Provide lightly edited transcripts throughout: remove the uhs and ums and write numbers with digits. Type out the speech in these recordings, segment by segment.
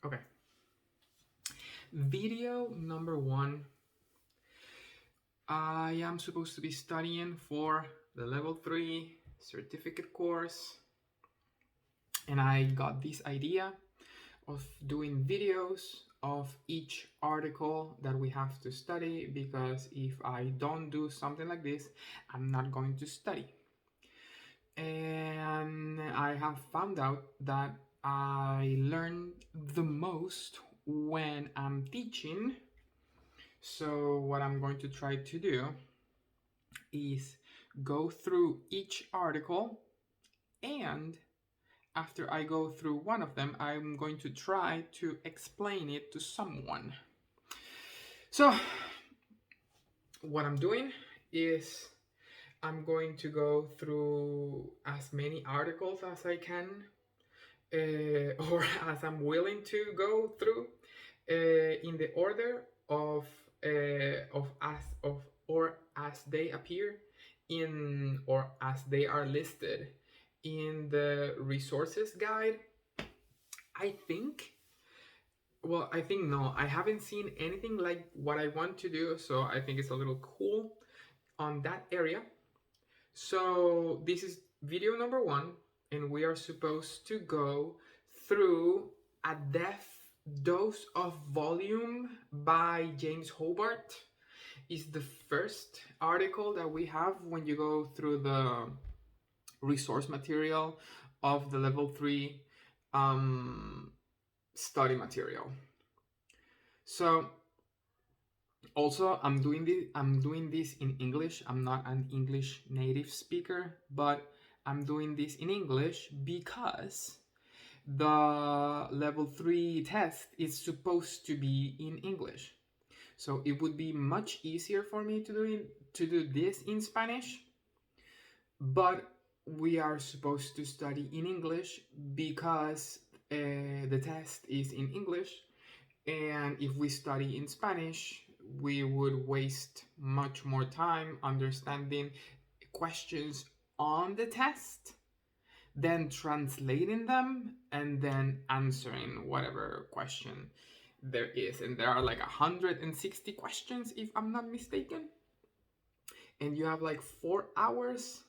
Okay. Video number 1. I am supposed to be studying for the level 3 certificate course, and I got this idea of doing videos of each article that we have to study, because if I don't do something like this, I'm not going to study. And I have found out that I learn the most when I'm teaching. So what I'm going to try to do is go through each article, and after I go through one of them, I'm going to try to explain it to someone. So what I'm doing is I'm going to go through as many articles as I can, or as I'm willing to go through, in the order of as they appear in, or as they are listed in the resources guide. I think no, I haven't seen anything like what I want to do, so I think it's a little cool on that area. So this is video number 1, and we are supposed to go through A Deft Dose of Volume by James Hobart. Is the first article that we have when you go through the resource material of the level 3 study material. So also, I'm doing this in English. I'm not an English native speaker, but I'm doing this in English because the level 3 test is supposed to be in English. So it would be much easier for me to do this in Spanish, but we are supposed to study in English because the test is in English, and if we study in Spanish, we would waste much more time understanding questions on the test, then translating them, and then answering whatever question there is. And there are like 160 questions, if I'm not mistaken. And you have like 4 hours.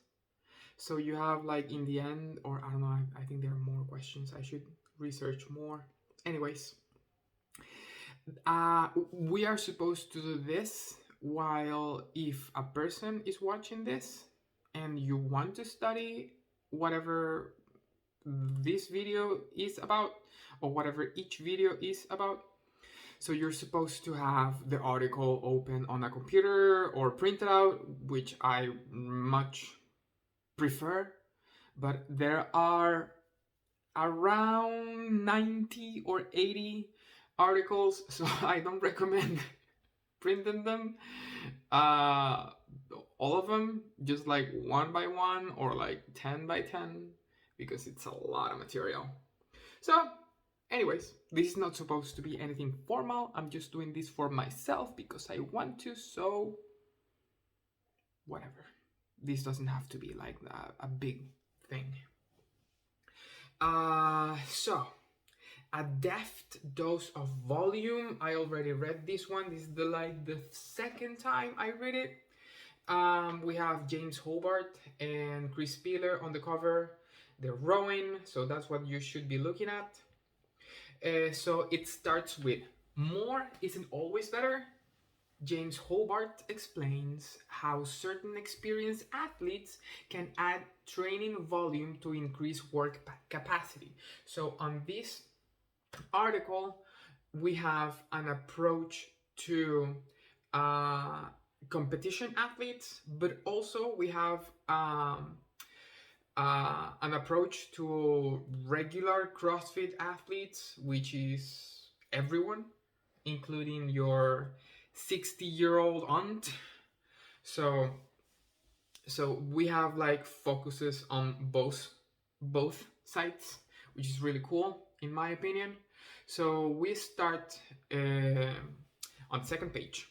So you have like in the end, or I don't know, I think there are more questions. I should research more. Anyways, we are supposed to do this while, if a person is watching this and you want to study whatever this video is about, or whatever each video is about, so you're supposed to have the article open on a computer or printed out, which I much prefer, but there are around 90 or 80 articles, so I don't recommend printing them, all of them, just like 1 by 1 or like 10 by 10, because it's a lot of material. So anyways, this is not supposed to be anything formal. I'm just doing this for myself because I want to, so whatever. This doesn't have to be like a big thing. So A Deft Dose of Volume. I already read this one. This is the second time I read it. We have James Hobart and Chris Spieler on the cover. They're rowing, so that's what you should be looking at. So it starts with, more isn't always better. James Hobart explains how certain experienced athletes can add training volume to increase work capacity. So on this article, we have an approach to competition athletes, but also we have an approach to regular CrossFit athletes, which is everyone, including your 60-year-old aunt. So we have like focuses on both sides, which is really cool in my opinion. So we start on the second page.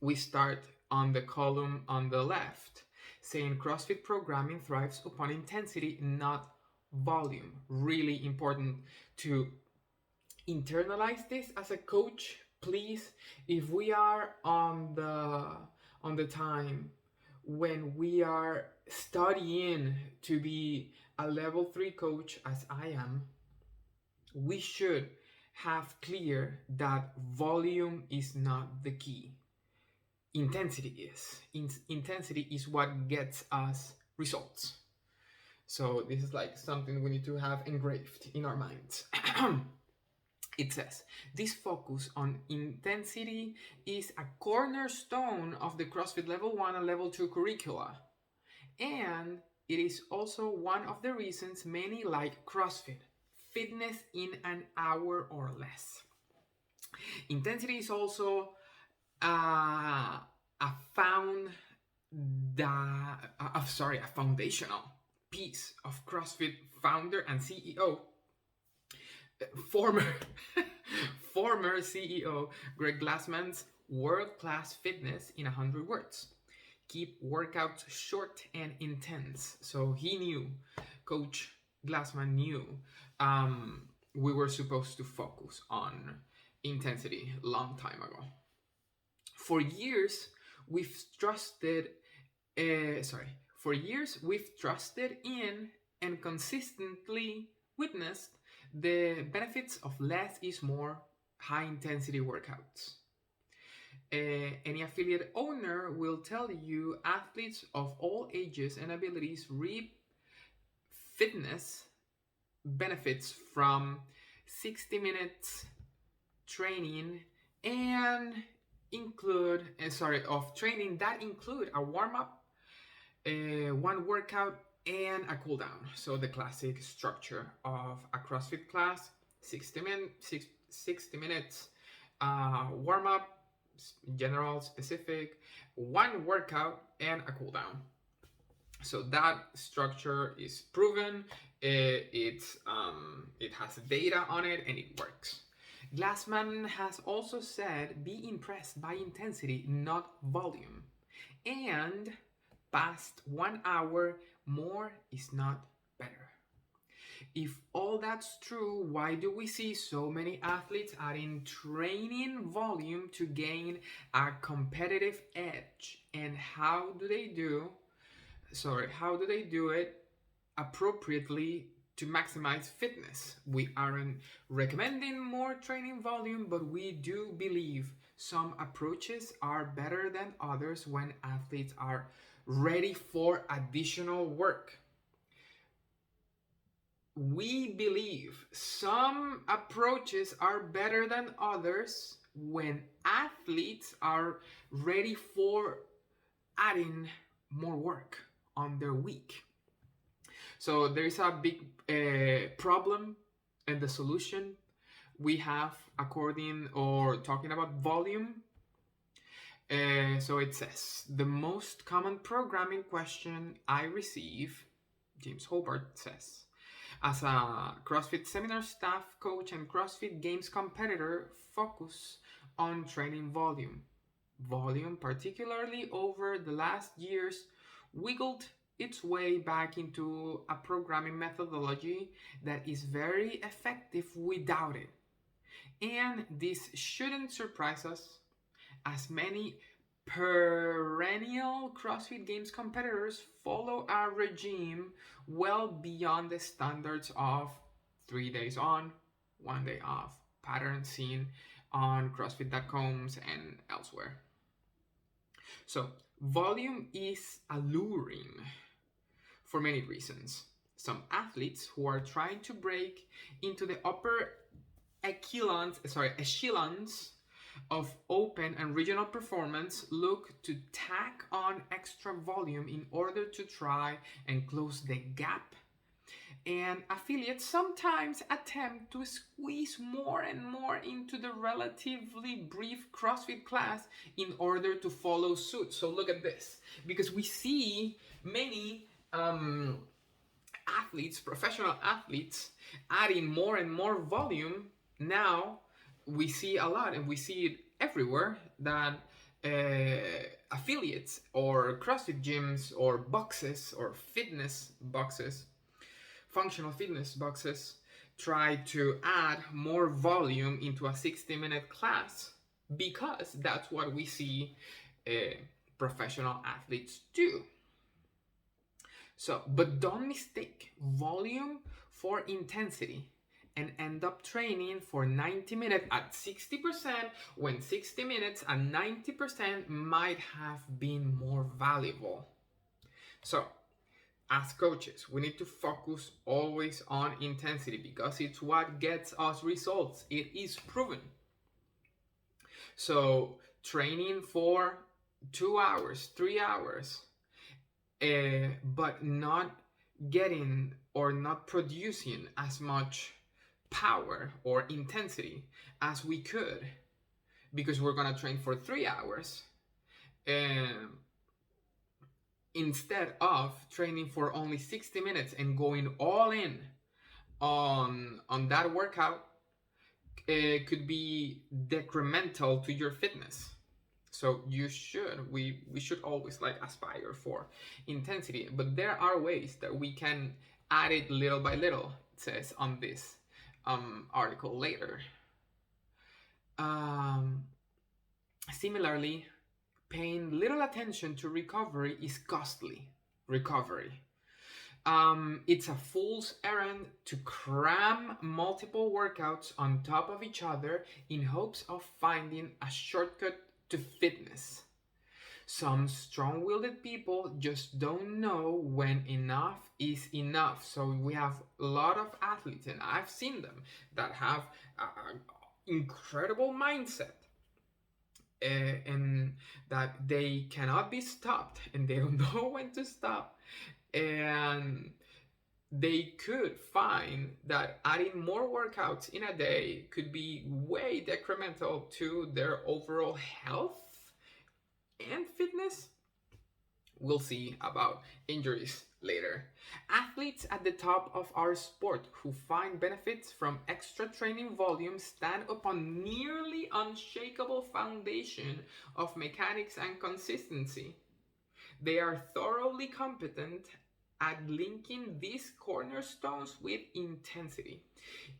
We start on the column on the left, saying CrossFit programming thrives upon intensity, not volume. Really important to internalize this as a coach, please. If we are on the time when we are studying to be a level 3 coach, as I am, we should have clear that volume is not the key. Intensity is. Intensity is what gets us results. So this is like something we need to have engraved in our minds. It says, this focus on intensity is a cornerstone of the CrossFit Level 1 and Level 2 curricula. And it is also one of the reasons many like CrossFit, fitness in an hour or less. Intensity is also a foundational piece of CrossFit founder and CEO, former CEO Greg Glassman's world-class fitness in 100 words. Keep workouts short and intense. So he knew, Coach Glassman knew, we were supposed to focus on intensity long time ago. For years, we've trusted in and consistently witnessed the benefits of less is more high-intensity workouts. Any affiliate owner will tell you athletes of all ages and abilities reap fitness benefits from 60 minutes training and include a warm-up, one workout, and a cool down. So the classic structure of a CrossFit class: 60 minutes warm-up, general, specific, one workout, and a cool down. So that structure is proven. It has data on it, and it works. Glassman has also said, be impressed by intensity, not volume. And past 1 hour, more is not better. If all that's true, why do we see so many athletes adding training volume to gain a competitive edge? And how do they do it appropriately to maximize fitness? We aren't recommending more training volume, but we do believe some approaches are better than others when athletes are ready for additional work. We believe some approaches are better than others when athletes are ready for adding more work on their week. So there is a big problem, and the solution we have talking about volume. So it says, the most common programming question I receive, James Hobart says, as a CrossFit seminar staff coach and CrossFit Games competitor, focus on training volume. Volume, particularly over the last years, wiggled its way back into a programming methodology that is very effective without it. And this shouldn't surprise us, as many perennial CrossFit Games competitors follow a regime well beyond the standards of 3 days on, 1 day off, pattern seen on CrossFit.com and elsewhere. So volume is alluring for many reasons. Some athletes who are trying to break into the upper echelons of open and regional performance look to tack on extra volume in order to try and close the gap. And affiliates sometimes attempt to squeeze more and more into the relatively brief CrossFit class in order to follow suit. So look at this, because we see many athletes, professional athletes, adding more and more volume. Now we see a lot, and we see it everywhere, that affiliates or CrossFit gyms or boxes or fitness boxes, functional fitness boxes, try to add more volume into a 60-minute class because that's what we see professional athletes do. So, but don't mistake volume for intensity and end up training for 90 minutes at 60% when 60 minutes and 90% might have been more valuable. So, as coaches, we need to focus always on intensity because it's what gets us results. It is proven. So, training for 2 hours, 3 hours, but not getting or not producing as much power or intensity as we could because we're going to train for 3 hours instead of training for only 60 minutes and going all in on that workout. It could be detrimental to your fitness. So we should always like aspire for intensity, but there are ways that we can add it little by little. It says on this article later. Similarly, paying little attention to recovery is costly. Recovery. It's a fool's errand to cram multiple workouts on top of each other in hopes of finding a shortcut to fitness. Some strong-willed people just don't know when enough is enough. So we have a lot of athletes, and I've seen them, that have an incredible mindset and that they cannot be stopped and they don't know when to stop. And they could find that adding more workouts in a day could be way detrimental to their overall health and fitness. We'll see about injuries later. Athletes at the top of our sport who find benefits from extra training volume stand upon nearly unshakable foundation of mechanics and consistency. They are thoroughly competent at linking these cornerstones with intensity.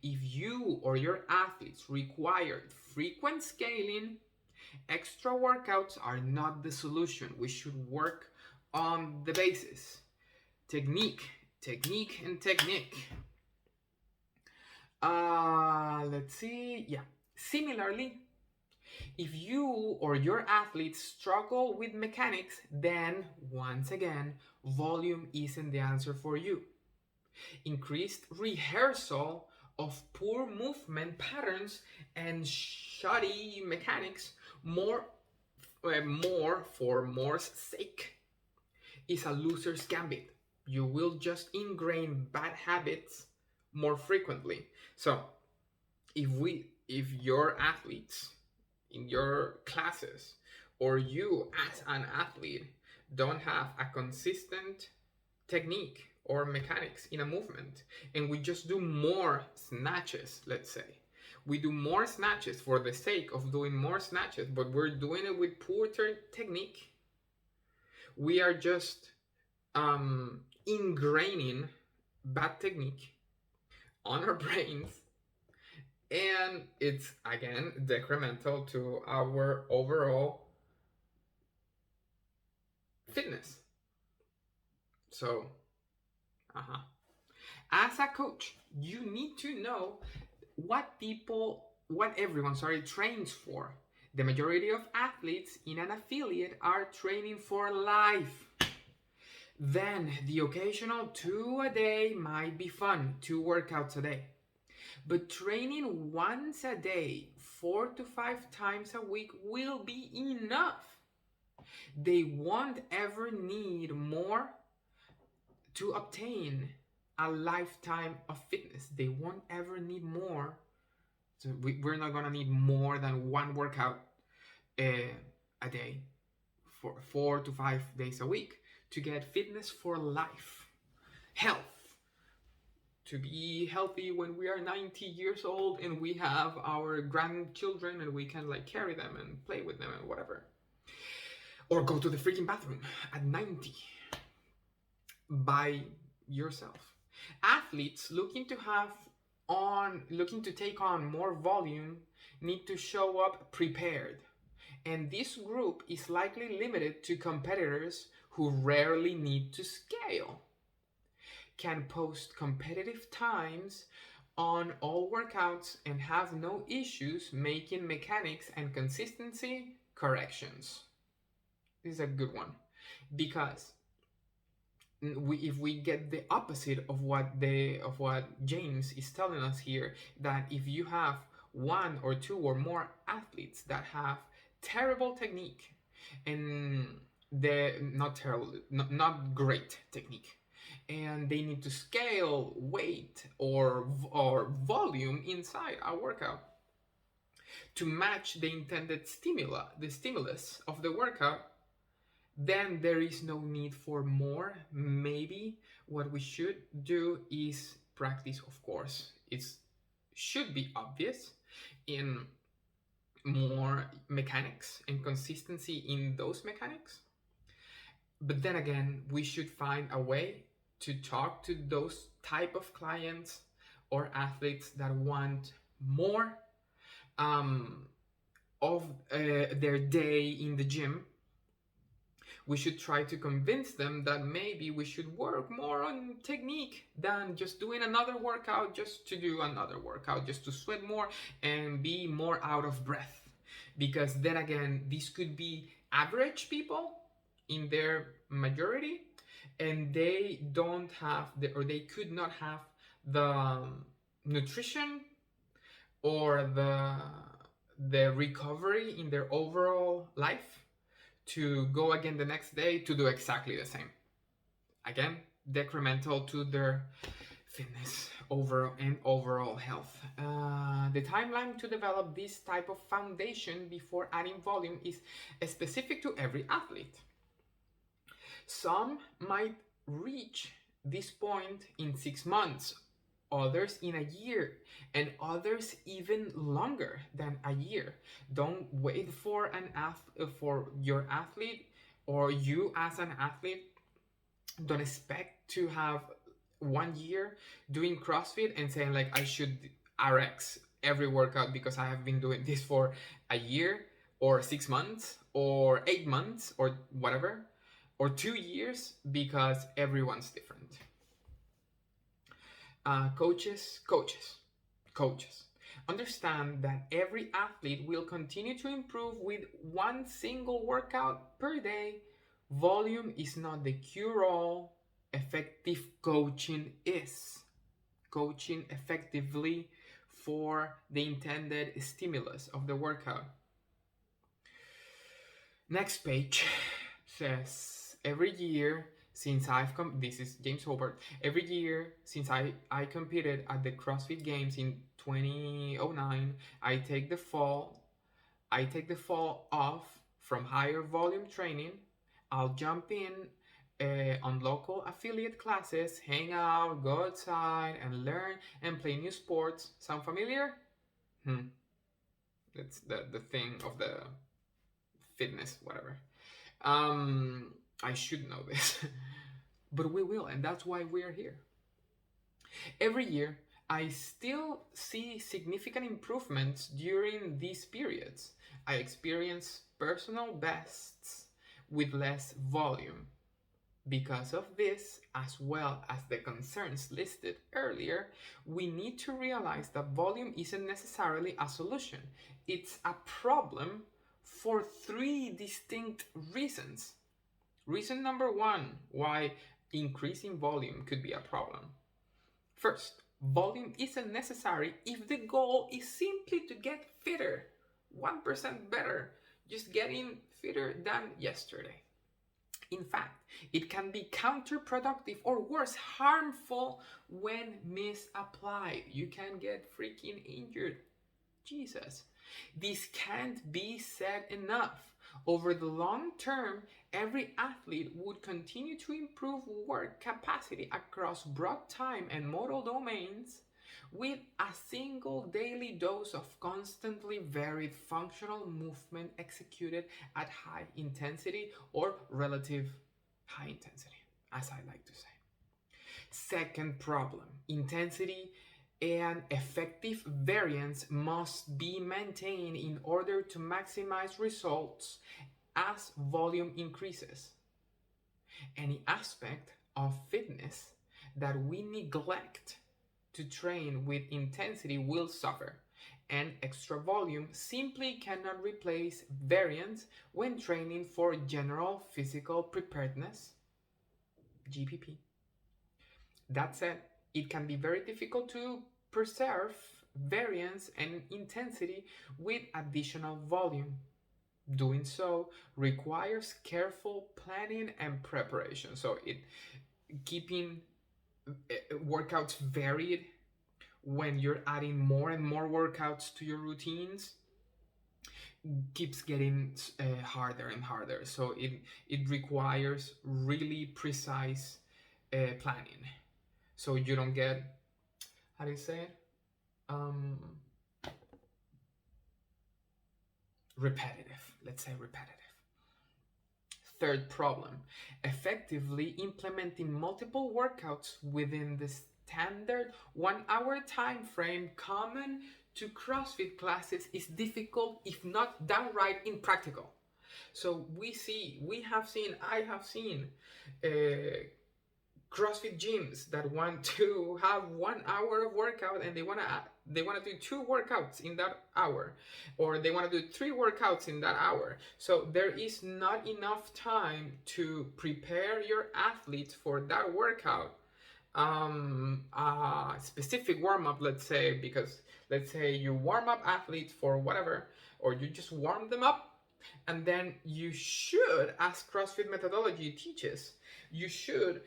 If you or your athletes require frequent scaling, extra workouts are not the solution. We should work on the basis. Technique, and technique. Let's see. Yeah. Similarly, if you or your athletes struggle with mechanics, then once again, volume isn't the answer for you. Increased rehearsal of poor movement patterns and shoddy mechanics, more for more's sake, is a loser's gambit. You will just ingrain bad habits more frequently. So if your athletes in your classes or you as an athlete don't have a consistent technique or mechanics in a movement, and we just do more snatches, let's say we do more snatches for the sake of doing more snatches, but we're doing it with poor technique, we are just ingraining bad technique on our brains, and it's again detrimental to our overall fitness. So as a coach, you need to know what everyone trains for. The majority of athletes in an affiliate are training for life. Then the occasional 2 a day might be fun, 2 workouts a day. But training once a day, 4 to 5 times a week will be enough. They won't ever need more to obtain a lifetime of fitness. They won't ever need more. So we're not going to need more than 1 workout a day for 4 to 5 days a week to get fitness for life, health, to be healthy when we are 90 years old and we have our grandchildren and we can like carry them and play with them and whatever. Or go to the freaking bathroom at 90 by yourself. Athletes looking to have looking to take on more volume need to show up prepared. And this group is likely limited to competitors who rarely need to scale, can post competitive times on all workouts, and have no issues making mechanics and consistency corrections. This is a good one, because if we get the opposite of what James is telling us here, that if you have one or two or more athletes that have terrible technique, and they're not terrible, not great technique, and they need to scale weight or volume inside a workout to match the intended stimulus of the workout, then there is no need for more. Maybe what we should do is practice, of course. It should be obvious in more mechanics and consistency in those mechanics. But then again, we should find a way to talk to those type of clients or athletes that want more of their day in the gym. We should try to convince them that maybe we should work more on technique than just doing another workout just to do another workout, just to sweat more and be more out of breath. Because then again, these could be average people in their majority, and they don't have or they could not have the nutrition or the recovery in their overall life to go again the next day to do exactly the same. Again, decremental to their fitness overall health. The timeline to develop this type of foundation before adding volume is specific to every athlete. Some might reach this point in 6 months, others in a year, and others even longer than a year. Don't wait for your athlete, or you as an athlete. Don't expect to have 1 year doing CrossFit and saying like, I should RX every workout because I have been doing this for a year or 6 months or 8 months or whatever, or 2 years, because everyone's different. Coaches, understand that every athlete will continue to improve with one single workout per day. Volume is not the cure-all. Effective coaching is. Coaching effectively for the intended stimulus of the workout. Next page says, every year since this is James Hobart, every year since I competed at the CrossFit Games in 2009, I take the fall off from higher volume training. I'll jump in on local affiliate classes, hang out, go outside, and learn and play new sports. Sound familiar? That's the thing of the fitness, whatever. I should know this, but we will, and that's why we're here. Every year, I still see significant improvements during these periods. I experience personal bests with less volume. Because of this, as well as the concerns listed earlier, we need to realize that volume isn't necessarily a solution. It's a problem for 3 distinct reasons. Reason number 1 why increasing volume could be a problem. First, volume isn't necessary if the goal is simply to get fitter, 1% better, just getting fitter than yesterday. In fact, it can be counterproductive or worse, harmful when misapplied. You can get freaking injured. Jesus. This can't be said enough. Over the long term, every athlete would continue to improve work capacity across broad time and modal domains with a single daily dose of constantly varied functional movement executed at high intensity or relative high intensity, as I like to say. Second problem, intensity and effective variance must be maintained in order to maximize results as volume increases. Any aspect of fitness that we neglect to train with intensity will suffer, and extra volume simply cannot replace variance when training for general physical preparedness, GPP. That said, it can be very difficult to preserve variance and intensity with additional volume. Doing so requires careful planning and preparation. So keeping workouts varied when you're adding more and more workouts to your routines keeps getting harder and harder. So it requires really precise planning. So you don't get, how do you say it? Repetitive. Let's say repetitive. Third problem, effectively implementing multiple workouts within the standard 1 hour time frame common to CrossFit classes is difficult, if not downright impractical. So I have seen CrossFit gyms that want to have 1 hour of workout and they want to do 2 workouts in that hour, or they want to do 3 workouts in that hour. So there is not enough time to prepare your athletes for that workout. Specific warm-up, let's say, because let's say you warm up athletes for whatever, or you just warm them up, and then you should, as CrossFit methodology teaches, you should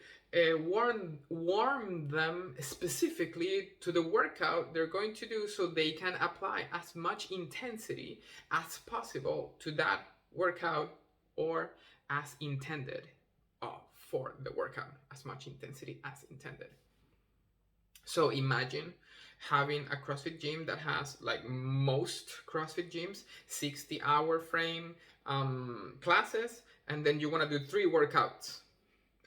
warm them specifically to the workout they're going to do, so they can apply as much intensity as possible to that workout, or as intended for the workout, as much intensity as intended. So imagine having a CrossFit gym that has, like most CrossFit gyms, 60-hour frame classes, and then you want to do 3 workouts.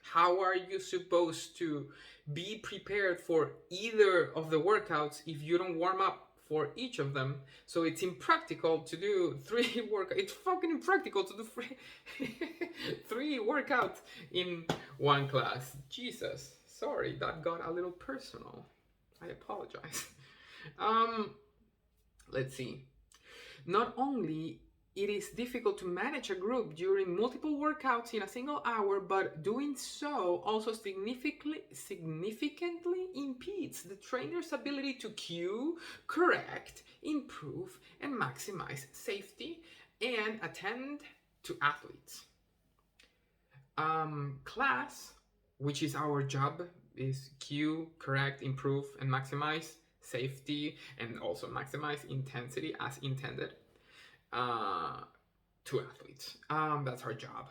How are you supposed to be prepared for either of the workouts if you don't warm up for each of them? So it's impractical to do 3 workouts. It's fucking impractical to do 3 workouts in one class. Jesus, sorry, that got a little personal. I apologize. Let's see. Not only it is difficult to manage a group during multiple workouts in a single hour, but doing so also significantly impedes the trainer's ability to cue, correct, improve, and maximize safety and attend to athletes. Class, which is our job, is cue, correct, improve, and maximize safety, and also maximize intensity as intended to athletes. That's our job.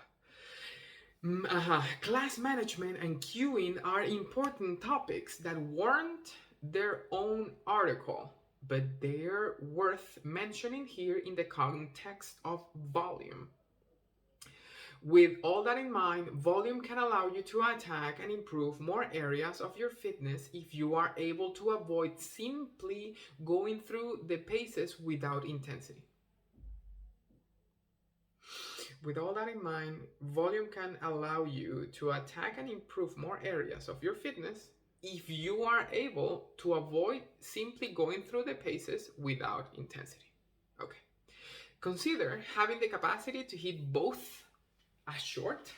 Class management and cueing are important topics that warrant their own article, but they're worth mentioning here in the context of volume. With all that in mind, volume can allow you to attack and improve more areas of your fitness if you are able to avoid simply going through the paces without intensity. With all that in mind, volume can allow you to attack and improve more areas of your fitness if you are able to avoid simply going through the paces without intensity. Okay. Consider having the capacity to hit both a short,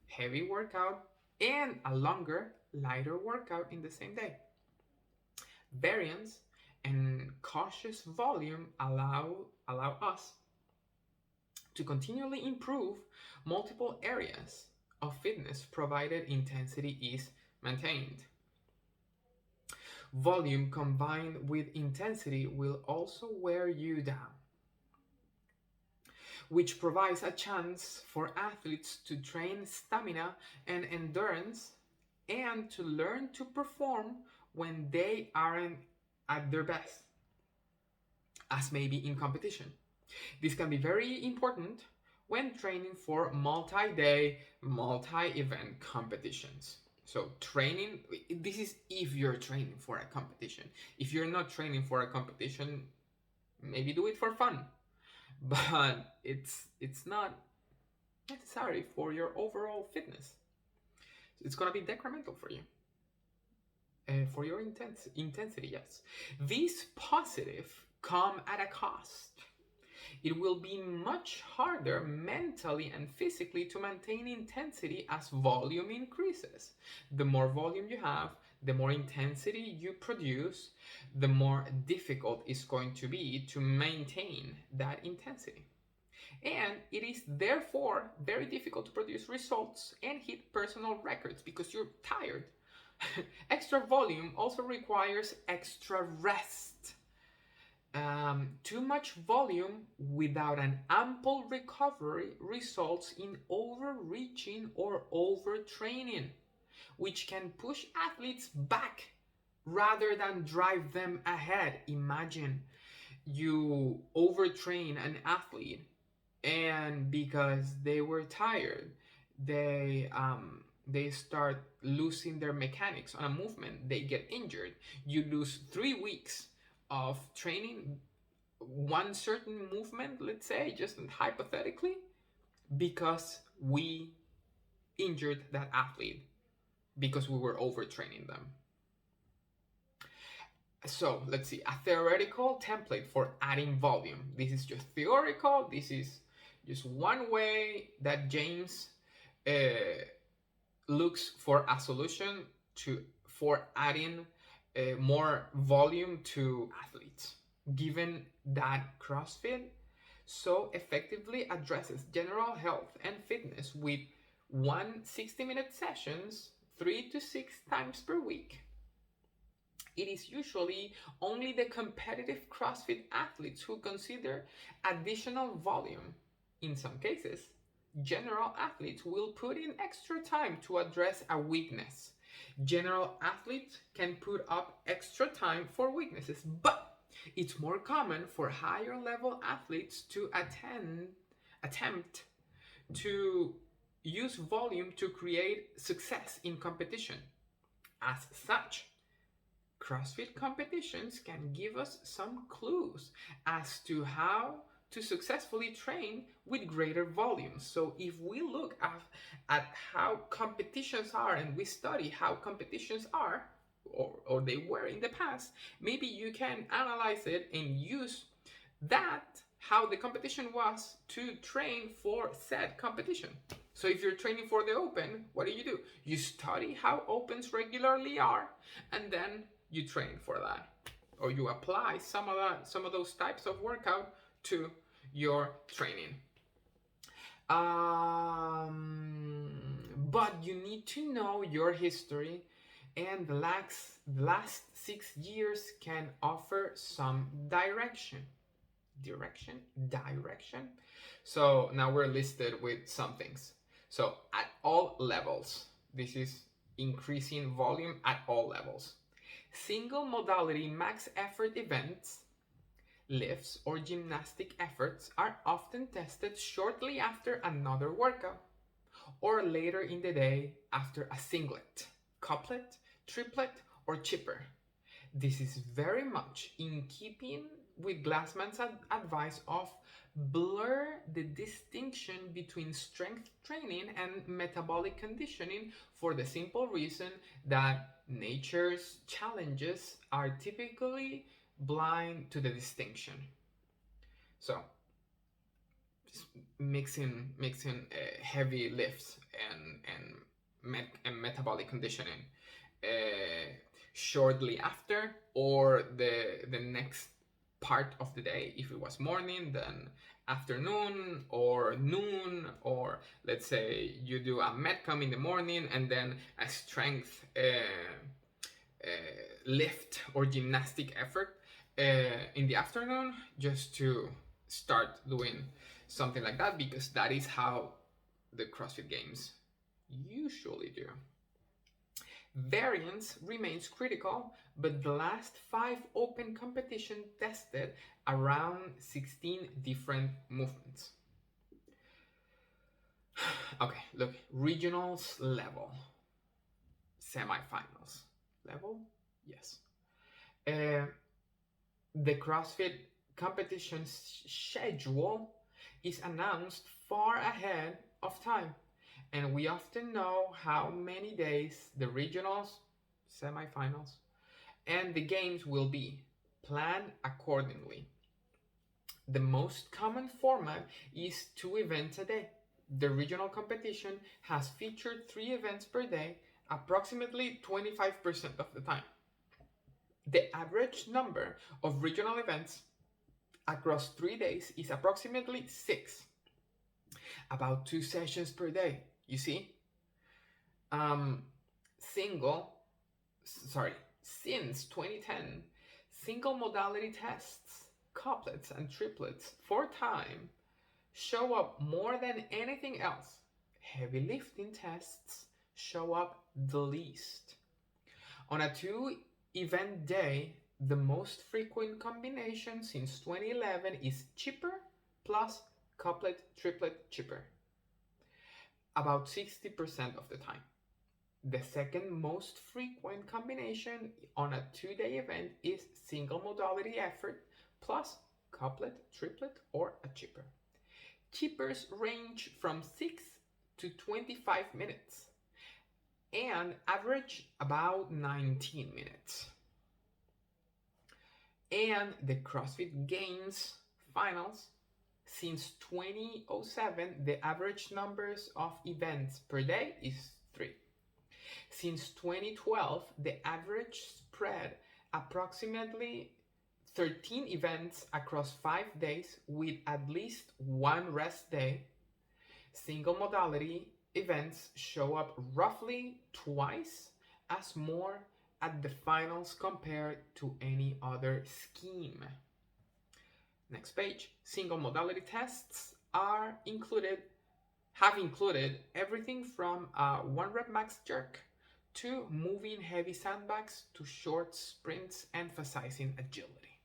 heavy workout and a longer, lighter workout in the same day. Variance and cautious volume allow us to continually improve multiple areas of fitness provided intensity is maintained. Volume combined with intensity will also wear you down, which provides a chance for athletes to train stamina and endurance and to learn to perform when they aren't at their best, as maybe in competition. This can be very important when training for multi-day, multi-event competitions. So training, this is if you're training for a competition. If you're not training for a competition, maybe do it for fun. But it's not necessary for your overall fitness. It's gonna be detrimental for you. For your intensity, yes. These positive come at a cost. It will be much harder mentally and physically to maintain intensity as volume increases. The more volume you have, the more intensity you produce, the more difficult it's going to be to maintain that intensity. And it is therefore very difficult to produce results and hit personal records because you're tired. Extra volume also requires extra rest. Too much volume without an ample recovery results in overreaching or overtraining, which can push athletes back rather than drive them ahead. Imagine you overtrain an athlete, and because they were tired, they start losing their mechanics on a movement, they get injured. You lose 3 weeks of training one certain movement, let's say, just hypothetically, because we injured that athlete because we were overtraining them. So let's see, a theoretical template for adding volume. This is just theoretical. This is just one way that James looks for a solution for adding more volume to athletes. Given that CrossFit so effectively addresses general health and fitness with 60-minute sessions 3 to 6 times per week, it is usually only the competitive CrossFit athletes who consider additional volume. In some cases, general athletes will put in extra time to address a weakness. General athletes can put up extra time for weaknesses, but it's more common for higher level athletes to attempt to use volume to create success in competition. As such, CrossFit competitions can give us some clues as to how to successfully train with greater volumes. So if we look at how competitions are and we study how competitions are, or they were in the past, maybe you can analyze it and use that, how the competition was, to train for said competition. So if you're training for the Open, what do? You study how Opens regularly are, and then you train for that, or you apply some of those types of workout to your training. But you need to know your history, and the last 6 years can offer some direction. So now we're listed with some things. So at all levels, this is increasing volume at all levels. Single modality max effort events, lifts or gymnastic efforts, are often tested shortly after another workout, or later in the day after a singlet, couplet, triplet, or chipper. This is very much in keeping with Glassman's advice of blur the distinction between strength training and metabolic conditioning, for the simple reason that nature's challenges are typically blind to the distinction. So mixing heavy lifts and metabolic conditioning shortly after, or the next part of the day. If it was morning, then afternoon or noon, or let's say you do a metcom in the morning and then a strength lift or gymnastic effort in the afternoon, just to start doing something like that, because that is how the CrossFit Games usually do. Variance remains critical, but the last 5 open competitions tested around 16 different movements. Okay, look, regionals level. semifinals level. Yes. The CrossFit competition schedule is announced far ahead of time, and we often know how many days the regionals, semifinals, and the games will be planned accordingly. The most common format is 2 events a day. The regional competition has featured 3 events per day, approximately 25% of the time. The average number of regional events across 3 days is approximately 6, about 2 sessions per day. You see, since 2010, single modality tests, couplets and triplets for time show up more than anything else. Heavy lifting tests show up the least. On a 2-event day, the most frequent combination since 2011 is chipper plus couplet triplet chipper, about 60% of the time. The second most frequent combination on a 2-day event is single modality effort plus couplet, triplet, or a chipper. Chippers range from 6 to 25 minutes and average about 19 minutes. And the CrossFit Games finals, since 2007, the average numbers of events per day is 3. Since 2012, the average spread approximately 13 events across 5 days with at least 1 rest day. Single modality events show up roughly twice as more at the finals compared to any other scheme. Next page. Single modality tests have included everything from a 1 rep max jerk to moving heavy sandbags to short sprints emphasizing agility.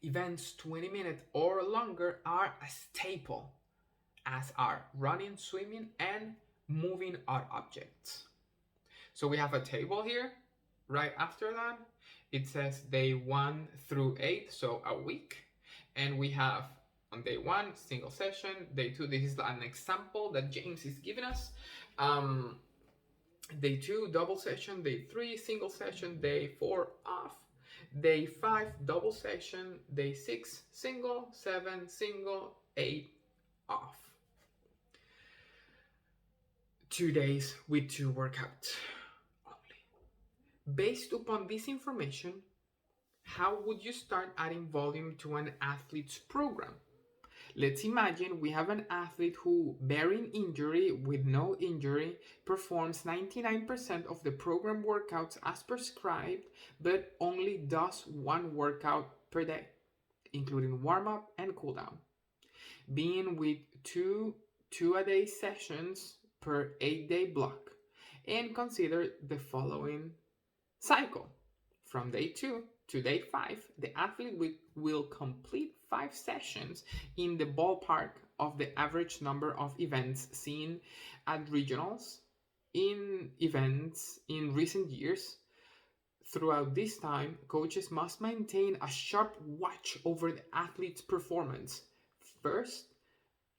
Events 20 minutes or longer are a staple, as are running, swimming, and moving odd objects. So we have a table here. Right after that, it says day 1 through 8, so a week. And we have on day 1, single session. Day 2, this is an example that James is giving us. Day 2, double session. Day 3, single session. Day 4, off. Day 5, double session. Day 6, single. 7, single. 8, off. 2 days with 2 workouts only. Based upon this information, how would you start adding volume to an athlete's program? Let's imagine we have an athlete who, bearing injury with no injury, performs 99% of the program workouts as prescribed, but only does 1 workout per day, including warm-up and cool-down, being with 2 2-a-day sessions per 8-day block. And consider the following cycle. From day 2 to day 5, the athlete will complete 5 sessions in the ballpark of the average number of events seen at regionals in events in recent years. Throughout this time, coaches must maintain a sharp watch over the athlete's performance. First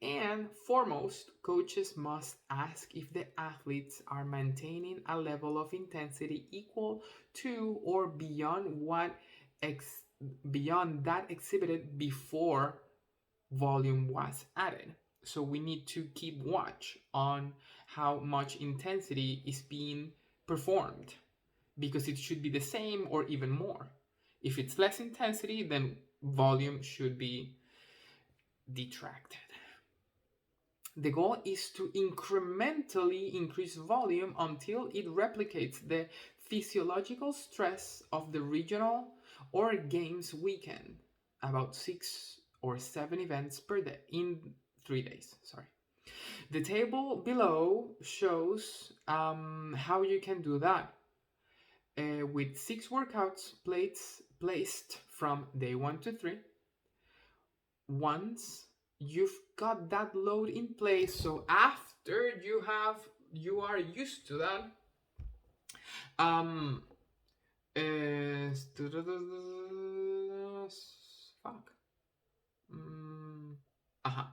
and foremost, coaches must ask if the athletes are maintaining a level of intensity equal to or beyond that exhibited before volume was added. So we need to keep watch on how much intensity is being performed, because it should be the same or even more. If it's less intensity, then volume should be detracted. The goal is to incrementally increase volume until it replicates the physiological stress of the regional or games weekend, about 6 or 7 events per day in 3 days. The table below shows how you can do that. With 6 workouts placed from day 1 to 3. Once you've got that load in place, so after you are used to that, Um, fuck. Uh-huh.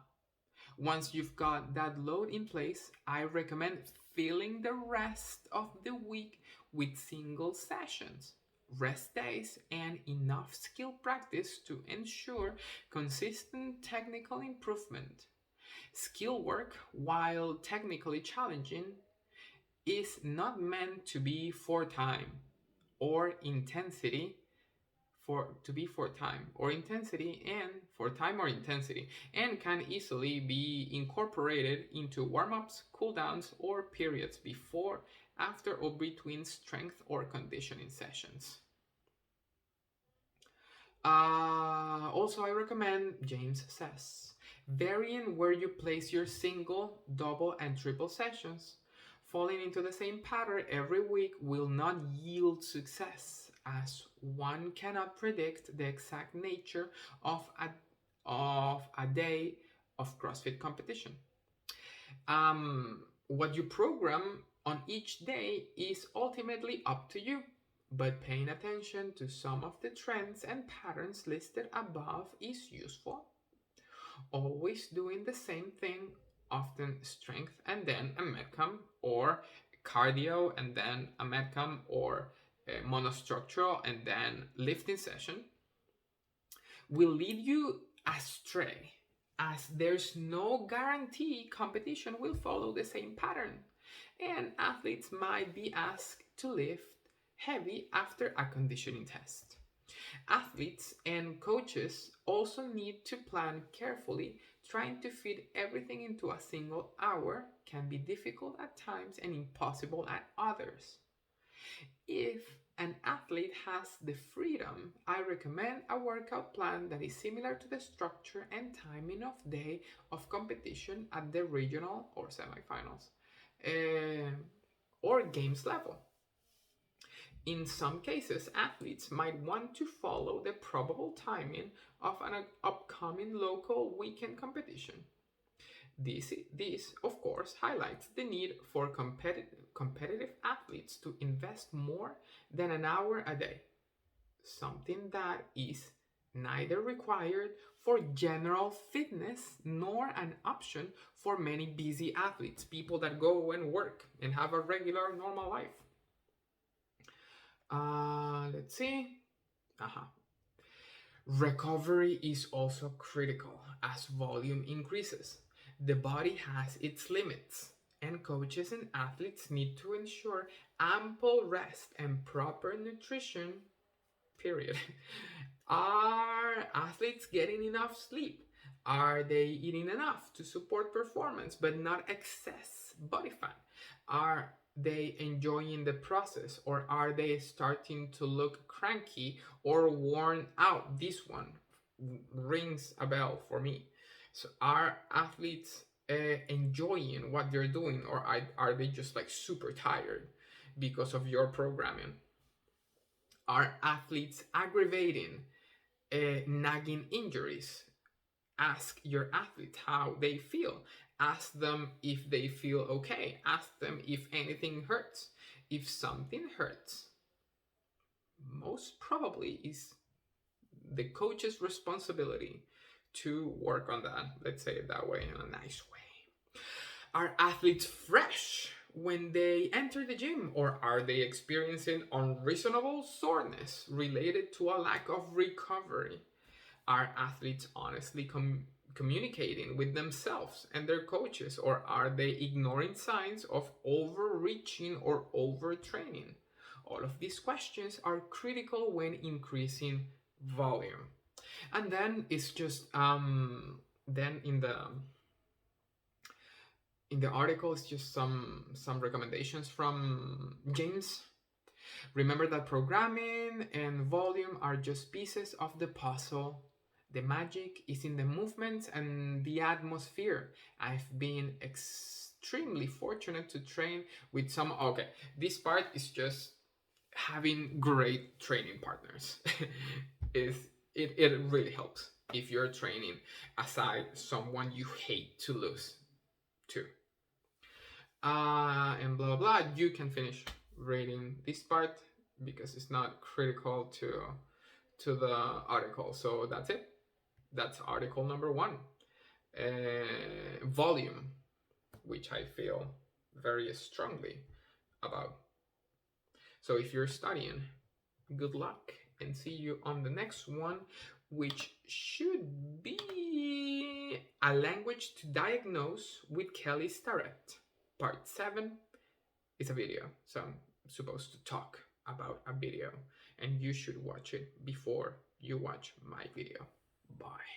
Once you've got that load in place, I recommend filling the rest of the week with single sessions, rest days, and enough skill practice to ensure consistent technical improvement. Skill work, while technically challenging, is not meant to be for time or intensity for time or intensity and for time or intensity and can easily be incorporated into warm-ups, cooldowns, or periods before, after, or between strength or conditioning sessions. Also, I recommend, James says, varying where you place your single, double, and triple sessions. Falling into the same pattern every week will not yield success, as one cannot predict the exact nature of a day of CrossFit competition. What you program on each day is ultimately up to you, but paying attention to some of the trends and patterns listed above is useful. Always doing the same thing, often strength and then a medcom, or cardio and then a medcom, or a monostructural and then lifting session, will lead you astray, as there's no guarantee competition will follow the same pattern, and athletes might be asked to lift heavy after a conditioning test. Athletes and coaches also need to plan carefully. Trying to fit everything into a single hour can be difficult at times and impossible at others. If an athlete has the freedom, I recommend a workout plan that is similar to the structure and timing of day of competition at the regional or semifinals or games level. In some cases, athletes might want to follow the probable timing of an upcoming local weekend competition. This, of course, highlights the need for competitive athletes to invest more than an hour a day, something that is neither required for general fitness nor an option for many busy athletes, people that go and work and have a regular, normal life. Let's see. Recovery is also critical as volume increases. The body has its limits, and coaches and athletes need to ensure ample rest and proper nutrition. Period. Are athletes getting enough sleep? Are they eating enough to support performance but not excess body fat? Are they enjoying the process, or are they starting to look cranky or worn out? This one rings a bell for me. So are athletes enjoying what they're doing, or are they just like super tired because of your programming? Are athletes aggravating nagging injuries? Ask your athletes how they feel. Ask them if they feel okay. Ask them if anything hurts. If something hurts, most probably is the coach's responsibility to work on that. Let's say it that way, in a nice way. Are athletes fresh when they enter the gym, or are they experiencing unreasonable soreness related to a lack of recovery? Are athletes honestly communicating with themselves and their coaches, or are they ignoring signs of overreaching or overtraining? All of these questions are critical when increasing volume. And then it's just then in the article, it's just some recommendations from James. Remember that programming and volume are just pieces of the puzzle. The magic is in the movements and the atmosphere. I've been extremely fortunate to train with some. Okay, this part is just having great training partners. It really helps if you're training aside someone you hate to lose to. And blah blah. You can finish reading this part because it's not critical to the article. So that's it. That's article number 1. Volume, which I feel very strongly about. So if you're studying, good luck and see you on the next one, which should be a language to diagnose with Kelly Starrett. Part 7 is a video, so I'm supposed to talk about a video, and you should watch it before you watch my video. Bye.